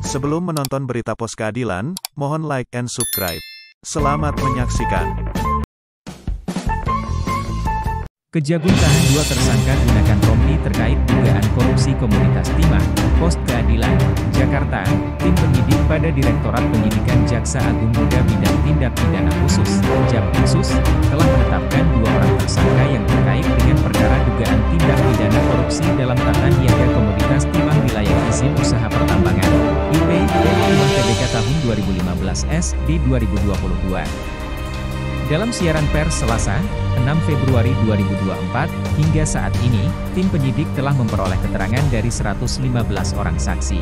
Sebelum menonton berita pos keadilan, mohon like and subscribe. Selamat menyaksikan. Kejagung tahan 2 tersangka gunakan rompi terkait dugaan korupsi Komunitas Timah, Pos Keadilan, Jakarta. Tim penyidik pada Direktorat Penyidikan Jaksa Agung Muda Bidang Tindak Pidana Khusus, Jampinsus, telah menetapkan 2 orang tersangka yang terkait dengan perkara dugaan tindak pidana korupsi dalam tata niaga Komunitas Timah wilayah izin usaha pertambangan, IP, Timah Tbk tahun 2015 SD 2022. Dalam siaran pers Selasa, 6 Februari 2024, hingga saat ini, tim penyidik telah memperoleh keterangan dari 115 orang saksi.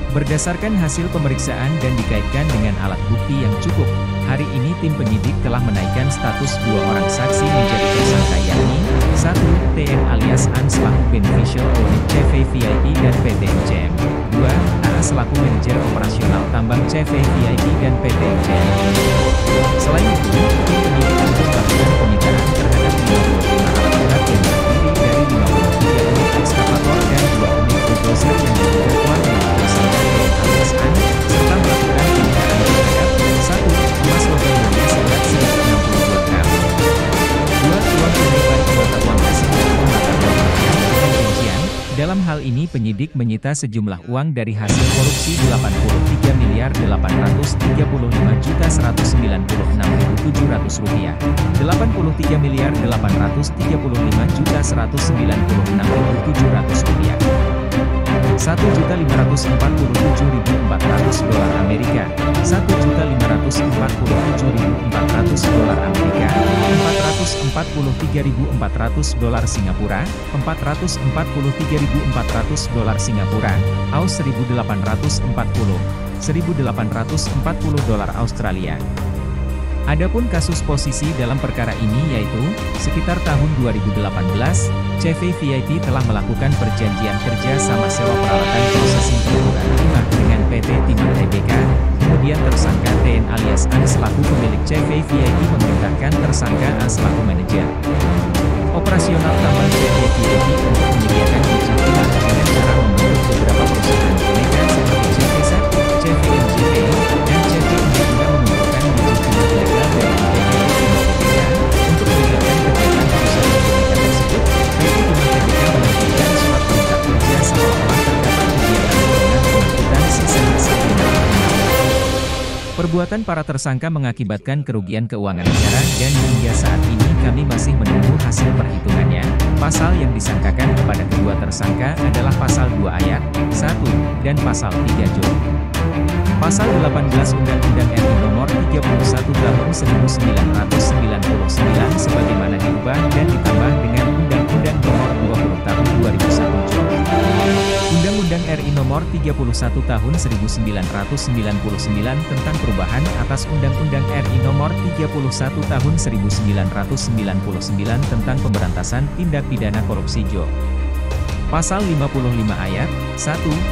Berdasarkan hasil pemeriksaan dan dikaitkan dengan alat bukti yang cukup, hari ini tim penyidik telah menaikkan status 2 orang saksi menjadi tersangka yakni 1. TN alias An selaku Beneficial Owner CV VIP dan PT MJM. 2. AA selaku Manajer Operasional Tambang CV VIP dan PT MJM. Selain itu, tim penyidik juga melakukan penyitaan terhadap 55 alat berat yang terdiri dari 53 unit ekskavator dan 2 unit bulldozer yang diduga kuat milik tersangka TN alias An, serta melakukan penyitaan terhadap 1. Emas logam mulia seberat 162 gram. 2. Uang tunai baik mata uang asing maupun mata uang rupiah dengan rincian. Dalam hal ini penyidik menyita sejumlah uang dari hasil korupsi Rp83.835.196.700, Rp83.835.196.700, $1.547.400 Amerika, $1.547.400 Amerika, $443.400 Singapura, $443.400 Singapura, Aus $1.840 Australia. Adapun kasus posisi dalam perkara ini yaitu, sekitar tahun 2018, CV VIP telah melakukan perjanjian kerja sama sewa peralatan processing peleburan timah dengan PT Timah Tbk, kemudian tersangka TN alias An selaku pemilik CV VIP memerintahkan tersangka A selaku manajer operasional tambang CV VIP untuk menyediakan biji timah dengan cara membentuk beberapa perusahaan boneka seperti CV Set, CV MJP, dan CV Undang mengumpulkan biji timah ilegal dari PT Timah Tbk. Untuk menegakkan kegiatan perusahaan boneka tersebut, PT Timah Tbk menerbitkan surat perintah kerja seolah-olah terdapat kegiatan dengan pengangkutan sisa hasil tindak pidana. Perbuatan para tersangka mengakibatkan kerugian keuangan negara dan hingga saat ini kami masih menunggu hasil perhitungannya. Pasal yang disangkakan kepada kedua tersangka adalah Pasal 2 Ayat 1 dan Pasal 3 Jol. Pasal 18 Undang-Undang RI Nomor 31 Tahun 1999 sebagaimana diubah dan ditambah dengan Undang-Undang Nomor 20 Tahun 2001 Jol. Undang-Undang RI Nomor 31 Tahun 1999 tentang perubahan atas Undang-Undang RI Nomor 31 Tahun 1999 tentang pemberantasan tindak pidana korupsi Jol. Pasal 55 Ayat 1,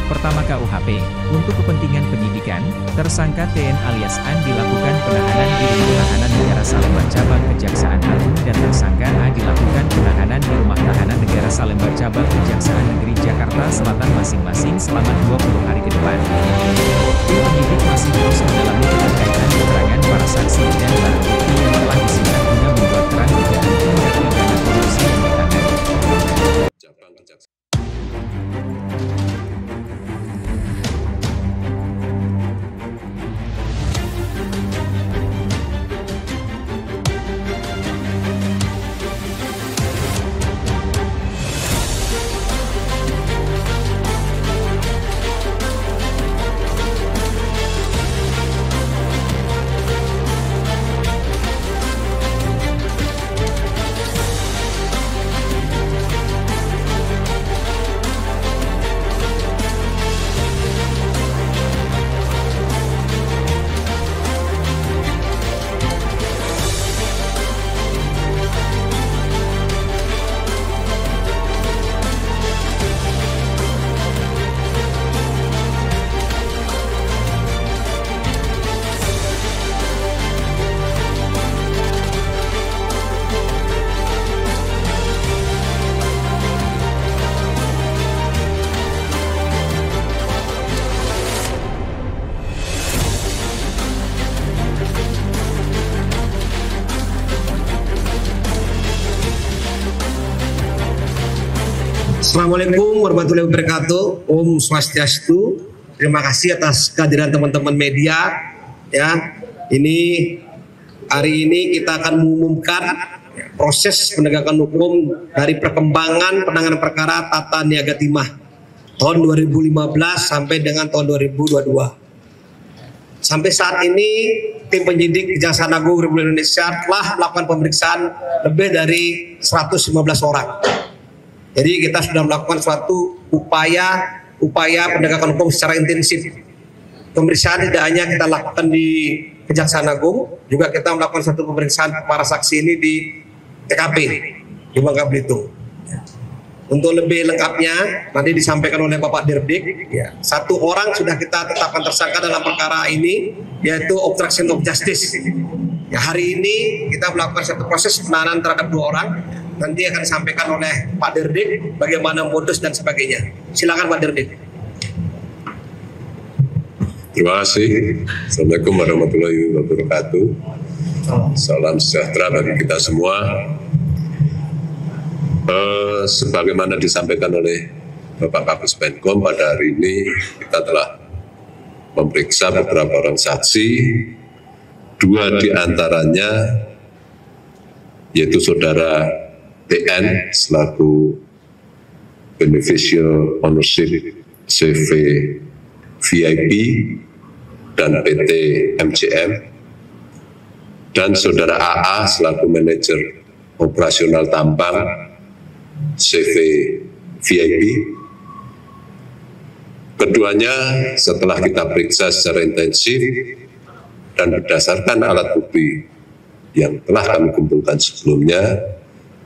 Pertama KUHP, untuk kepentingan penyidikan, tersangka TN alias An dilakukan penahanan di Rumah Tahanan Negara Salemba Cabang Kejaksaan Agung dan tersangka A dilakukan penahanan di Rumah Tahanan Negara Salemba Cabang Kejaksaan Negeri Jakarta Selatan masing-masing selama 20 hari ke depan. Tim penyidik masih terus mendalami keterkaitan keterangan para saksi dan barang bukti yang telah disita guna membuat terang dugaan tindak pidana korupsi yang ditangani. Assalamualaikum warahmatullahi wabarakatuh. Om Swastiastu. Terima kasih atas kehadiran teman-teman media. Ya, ini hari ini kita akan mengumumkan proses penegakan hukum dari perkembangan penanganan perkara tata niaga timah tahun 2015 sampai dengan tahun 2022. Sampai saat ini tim penyidik Kejaksaan Agung Republik Indonesia telah melakukan pemeriksaan lebih dari 115 orang. Jadi kita sudah melakukan suatu upaya penegakan hukum secara intensif. Pemeriksaan tidak hanya kita lakukan di Kejaksaan Agung, juga kita melakukan satu pemeriksaan para saksi ini di TKP di Bangka Belitung. Untuk lebih lengkapnya nanti disampaikan oleh Bapak Dirdik. Ya, satu orang sudah kita tetapkan tersangka dalam perkara ini, yaitu obstruction of justice. Ya, hari ini kita melakukan satu proses penahanan terhadap 2 orang. Nanti akan disampaikan oleh Pak Dirdik bagaimana modus dan sebagainya. Silakan Pak Dirdik. Terima kasih. Assalamualaikum warahmatullahi wabarakatuh. Salam sejahtera bagi kita semua. Sebagaimana disampaikan oleh Bapak Kapus Penkom, pada hari ini kita telah memeriksa beberapa orang saksi. 2 diantaranya yaitu Saudara TN selaku Beneficial Ownership CV VIP dan PT MCM, dan Saudara AA selaku Manajer Operasional Tambang CV VIP. Keduanya setelah kita periksa secara intensif dan berdasarkan alat bukti yang telah kami kumpulkan sebelumnya,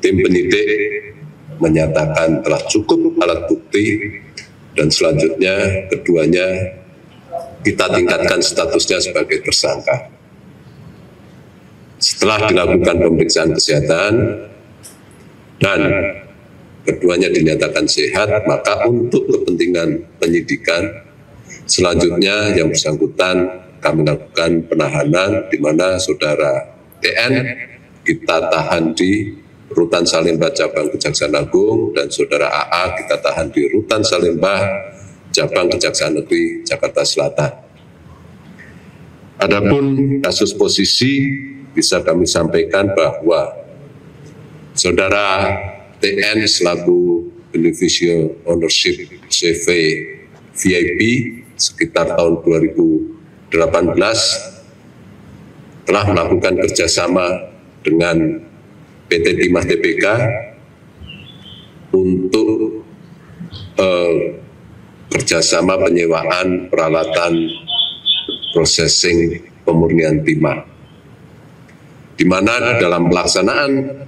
tim penyidik menyatakan telah cukup alat bukti dan selanjutnya keduanya kita tingkatkan statusnya sebagai tersangka. Setelah dilakukan pemeriksaan kesehatan dan keduanya dinyatakan sehat, maka untuk kepentingan penyidikan selanjutnya yang bersangkutan kami lakukan penahanan, di mana Saudara TN kita tahan di Rutan Salemba Cabang Kejaksaan Agung dan Saudara AA kita tahan di Rutan Salemba Cabang Kejaksaan Negeri Jakarta Selatan. Adapun kasus posisi bisa kami sampaikan bahwa Saudara TN selaku Beneficial Ownership CV VIP sekitar tahun 2018 telah melakukan kerjasama dengan PT Timah TBK untuk kerjasama penyewaan peralatan processing pemurnian timah, di mana dalam pelaksanaan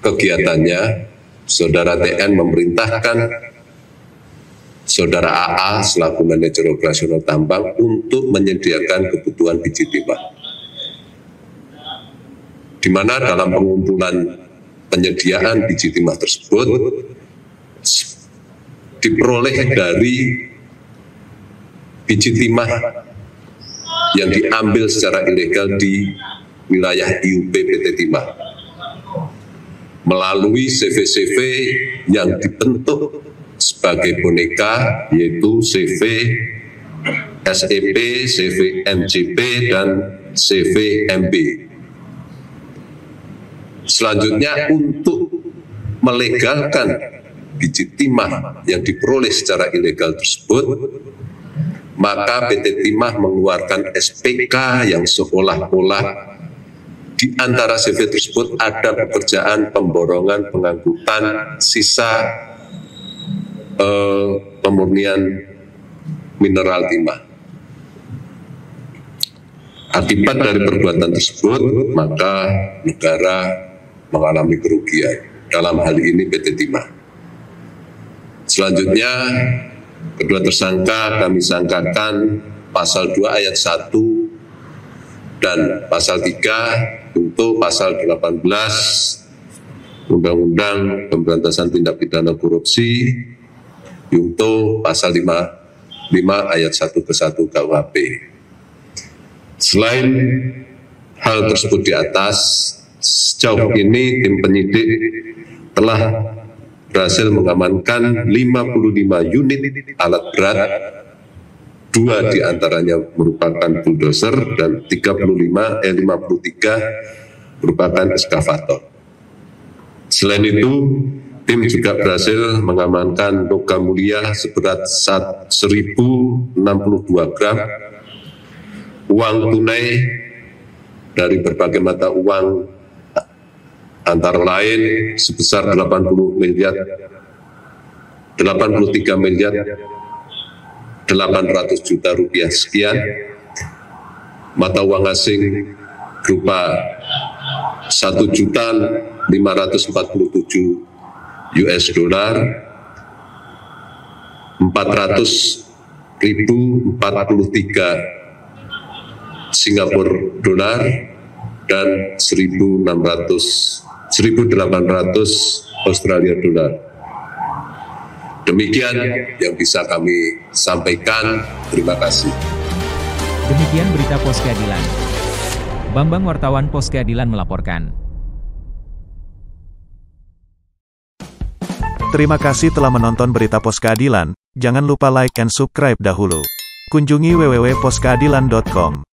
kegiatannya Saudara TN memerintahkan Saudara AA selaku Manajer Operasional Tambang untuk menyediakan kebutuhan biji timah, di mana dalam pengumpulan penyediaan biji timah tersebut diperoleh dari biji timah yang diambil secara ilegal di wilayah IUP PT Timah melalui CV-CV yang dibentuk sebagai boneka, yaitu CV SEP, CV MCP, dan CV MB. Selanjutnya, untuk melegalkan biji timah yang diperoleh secara ilegal tersebut, maka PT Timah mengeluarkan SPK yang seolah-olah di antara CV tersebut ada pekerjaan pemborongan pengangkutan sisa pemurnian mineral timah. Akibat dari perbuatan tersebut, maka negara mengalami kerugian, dalam hal ini PT Timah. Selanjutnya, kedua tersangka kami sangkakan pasal 2 ayat 1 dan pasal 3 untuk pasal 18 Undang-Undang Pemberantasan Tindak Pidana Korupsi, untuk pasal 5 ayat 1 ke 1 KUHP. Selain hal tersebut di atas, sejauh ini tim penyidik telah berhasil mengamankan 55 unit alat berat, 2 diantaranya merupakan bulldozer dan 53 merupakan eskavator. Selain itu, tim juga berhasil mengamankan logam mulia seberat 1.062 gram, uang tunai dari berbagai mata uang antara lain sebesar 83 miliar 800 juta rupiah sekian, mata uang asing berupa 1.547 US dollar, 400.043 Singapura dolar, dan 1.800 Australia dolar. Demikian yang bisa kami sampaikan. Terima kasih. Demikian berita Pos Keadilan. Bambang, wartawan Pos Keadilan melaporkan. Terima kasih telah menonton berita Pos Keadilan. Jangan lupa like and subscribe dahulu. Kunjungi www.poskeadilan.com.